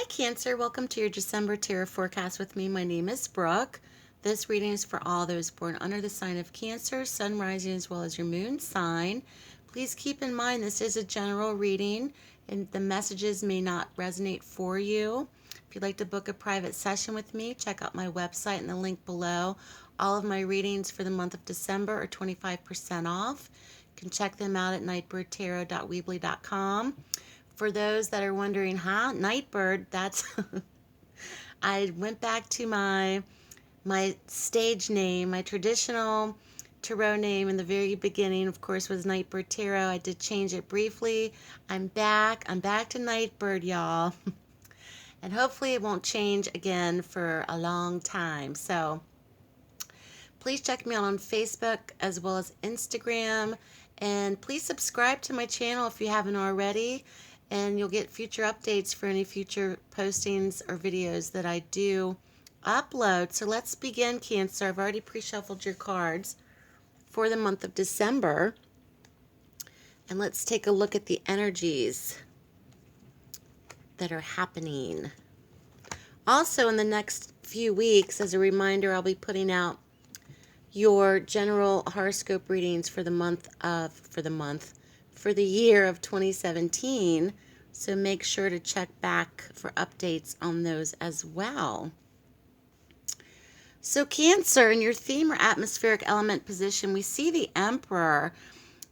Cancer. Welcome to your December Tarot forecast with me. My name is Brooke. This reading is for all those born under the sign of Cancer, Sun rising as well as your moon sign. Please keep in mind this is a general reading and the messages may not resonate for you. If you'd like to book a private session with me, check out my website and the link below. All of my readings for the month of December are 25% off. You can check them out at nightbirdtarot.weebly.com. For those that are wondering, Nightbird, that's I went back to my stage name, my traditional tarot name in the very beginning, of course, was Nightbird Tarot. I did change it briefly. I'm back to Nightbird, y'all. And hopefully it won't change again for a long time. So please check me out on Facebook as well as Instagram. And please subscribe to my channel if you haven't already. And you'll get future updates for any future postings or videos that I do upload. So let's begin, Cancer. I've already pre-shuffled your cards for the month of December. And let's take a look at the energies that are happening. Also, in the next few weeks, as a reminder, I'll be putting out your general horoscope readings for the year of 2017. So make sure to check back for updates on those as well. So Cancer, in your theme or atmospheric element position, we see the Emperor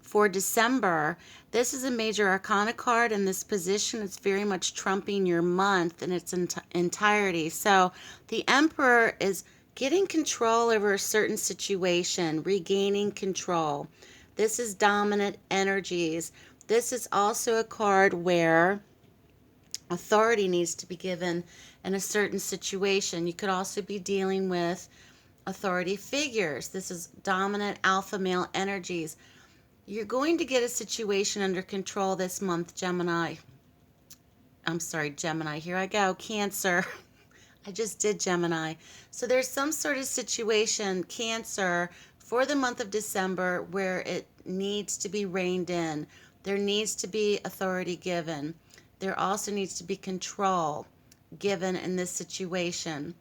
for December. This is a major arcana card in this position. It's very much trumping your month in its entirety. So the Emperor is getting control over a certain situation, regaining control. This is dominant energies. This is also a card where authority needs to be given in a certain situation. You could also be dealing with authority figures. This is dominant alpha male energies. You're going to get a situation under control this month, Gemini. Here I go, Cancer. I just did Gemini. So there's some sort of situation, Cancer, for the month of December where it needs to be reined in. There needs to be authority given. There also needs to be control given in this situation.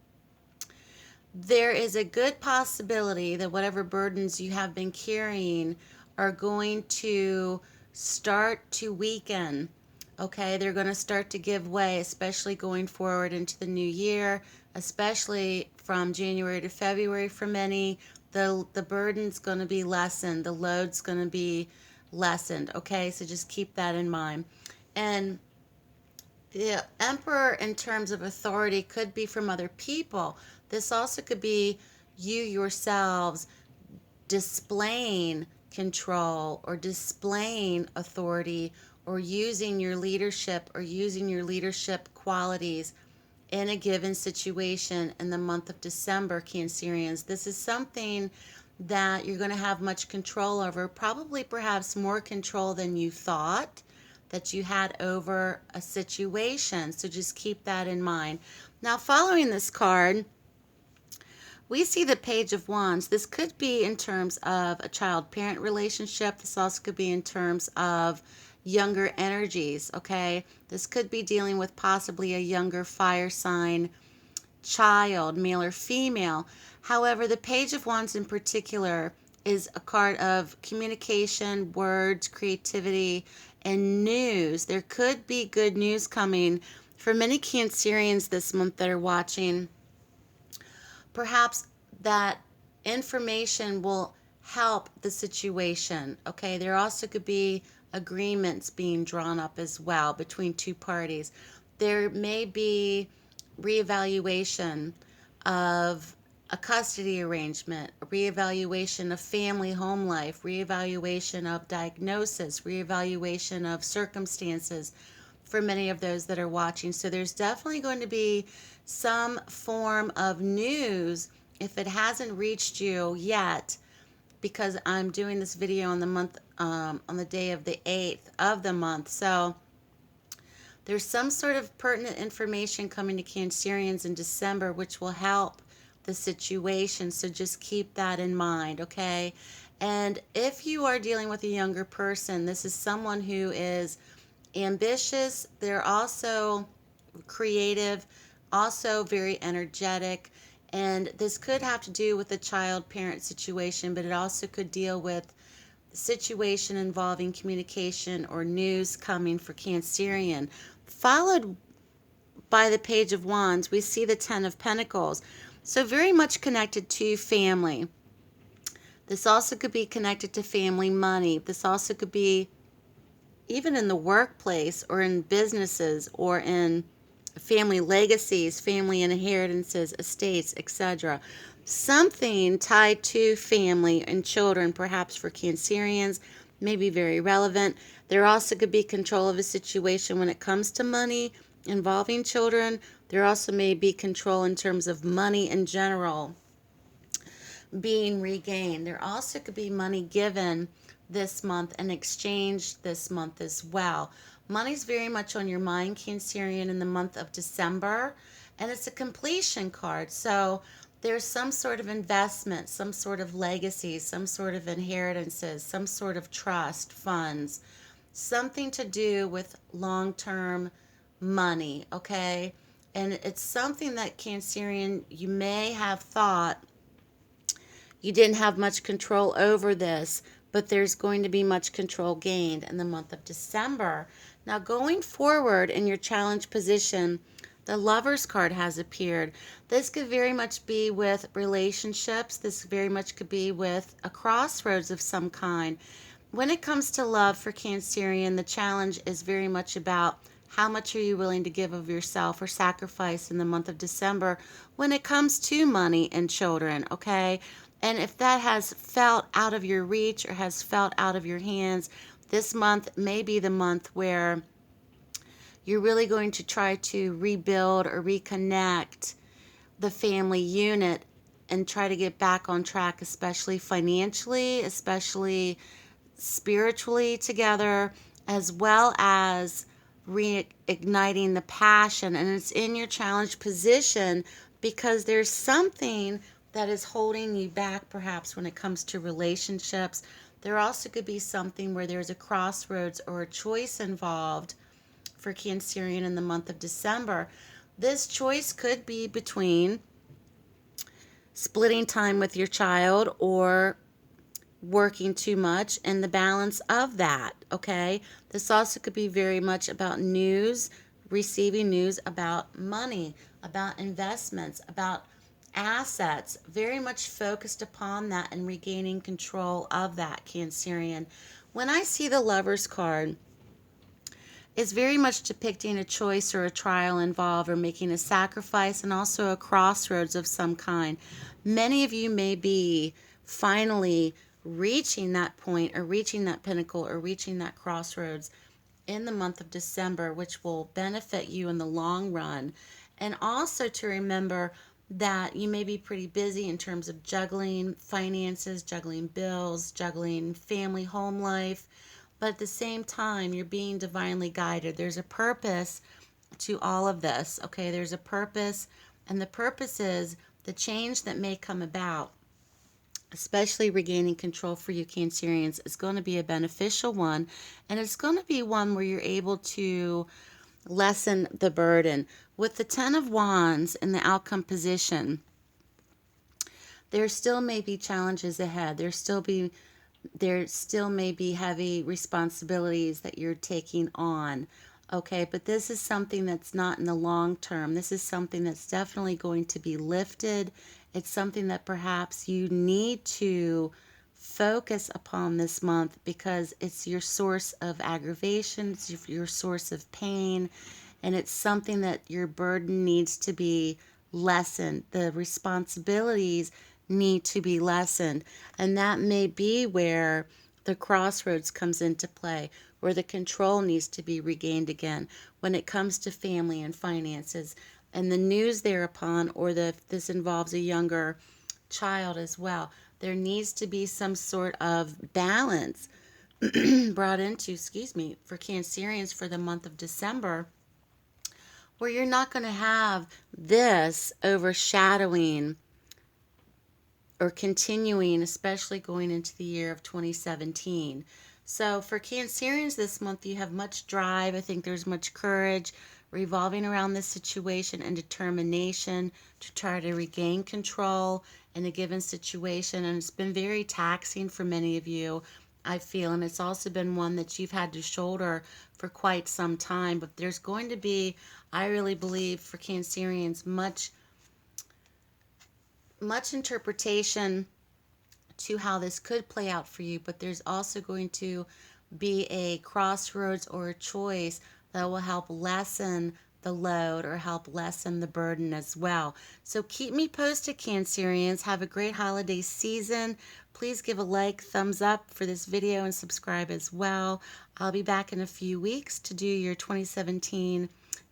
There is a good possibility that whatever burdens you have been carrying are going to start to weaken. Okay, they're going to start to give way, especially going forward into the new year, especially from January to February for many. The burden's going to be lessened. The load's going to be lessened. Okay, so just keep that in mind. And the Emperor, in terms of authority, could be from other people. This also could be you yourselves displaying control or displaying authority or using your leadership qualities in a given situation in the month of December, Cancerians. This is something that you're going to have much control over, probably perhaps more control than you thought that you had over a situation. So just keep that in mind. Now, following this card, we see the Page of Wands. This could be in terms of a child-parent relationship. This also could be in terms of younger energies, okay? This could be dealing with possibly a younger fire sign child, male or female. However, the Page of Wands in particular is a card of communication, words, creativity, and news. There could be good news coming for many Cancerians this month that are watching. Perhaps that information will help the situation, okay? There also could be agreements being drawn up as well between two parties. There may be reevaluation of a custody arrangement, a reevaluation of family home life, reevaluation of diagnosis, reevaluation of circumstances for many of those that are watching. So there's definitely going to be some form of news if it hasn't reached you yet, because I'm doing this video on the day of the 8th of the month. So there's some sort of pertinent information coming to Cancerians in December which will help the situation. So just keep that in mind, okay? And if you are dealing with a younger person, this is someone who is ambitious. They're also creative, also very energetic. And this could have to do with the child parent situation, but it also could deal with the situation involving communication or news coming for Cancerian. Followed by the Page of Wands, we see the Ten of Pentacles. So, very much connected to family. This also could be connected to family money. This also could be even in the workplace or in businesses or in family legacies, family inheritances, estates, etc. Something tied to family and children, perhaps for Cancerians, may be very relevant. There also could be control of a situation when it comes to money involving children. There also may be control in terms of money in general being regained. There also could be money given this month and exchanged this month as well. Money's very much on your mind, Cancerian, in the month of December, and it's a completion card. So there's some sort of investment, some sort of legacy, some sort of inheritances, some sort of trust, funds, something to do with long term money, okay? And it's something that, Cancerian, you may have thought you didn't have much control over this, but there's going to be much control gained in the month of December. Now, going forward in your challenge position, the Lover's card has appeared. This could very much be with relationships. This very much could be with a crossroads of some kind. When it comes to love for Cancerian, the challenge is very much about how much are you willing to give of yourself or sacrifice in the month of December when it comes to money and children, okay? And if that has felt out of your reach or has felt out of your hands, this month may be the month where you're really going to try to rebuild or reconnect the family unit and try to get back on track, especially financially, especially spiritually together, as well as reigniting the passion. And it's in your challenge position because there's something that is holding you back, perhaps when it comes to relationships. There also could be something where there's a crossroads or a choice involved for Cancerian in the month of December. This choice could be between splitting time with your child or working too much and the balance of that, okay? This also could be very much about news, receiving news about money, about investments, about assets, very much focused upon that and regaining control of that, Cancerian. When I see the Lover's card, it's very much depicting a choice or a trial involved or making a sacrifice and also a crossroads of some kind. Many of you may be finally reaching that point or reaching that pinnacle or reaching that crossroads in the month of December, which will benefit you in the long run. And also to remember that you may be pretty busy in terms of juggling finances, juggling bills, juggling family home life, but at the same time, you're being divinely guided. There's a purpose to all of this, okay? There's a purpose, and the purpose is the change that may come about, especially regaining control for you Cancerians, is going to be a beneficial one, and it's going to be one where you're able to lessen the burden. With the Ten of Wands in the outcome position, there still may be challenges ahead. There still may be heavy responsibilities that you're taking on. Okay, but this is something that's not in the long term. This is something that's definitely going to be lifted. It's something that perhaps you need to focus upon this month because it's your source of aggravation, it's your source of pain, and it's something that your burden needs to be lessened. The responsibilities need to be lessened, and that may be where the crossroads comes into play, where the control needs to be regained again when it comes to family and finances and the news thereupon, or this involves a younger child as well. There needs to be some sort of balance brought into, for Cancerians for the month of December, where you're not going to have this overshadowing or continuing, especially going into the year of 2017. So for Cancerians this month, you have much drive. I think there's much courage, revolving around this situation and determination to try to regain control in a given situation. And it's been very taxing for many of you, I feel, and it's also been one that you've had to shoulder for quite some time. But there's going to be, I really believe, for Cancerians, much interpretation to how this could play out for you, but there's also going to be a crossroads or a choice that will help lessen the load or help lessen the burden as well. So keep me posted, Cancerians. Have a great holiday season. Please give a like, thumbs up for this video, and subscribe as well. I'll be back in a few weeks to do your 2017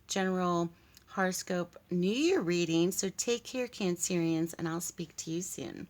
general horoscope New Year reading. So take care, Cancerians, and I'll speak to you soon.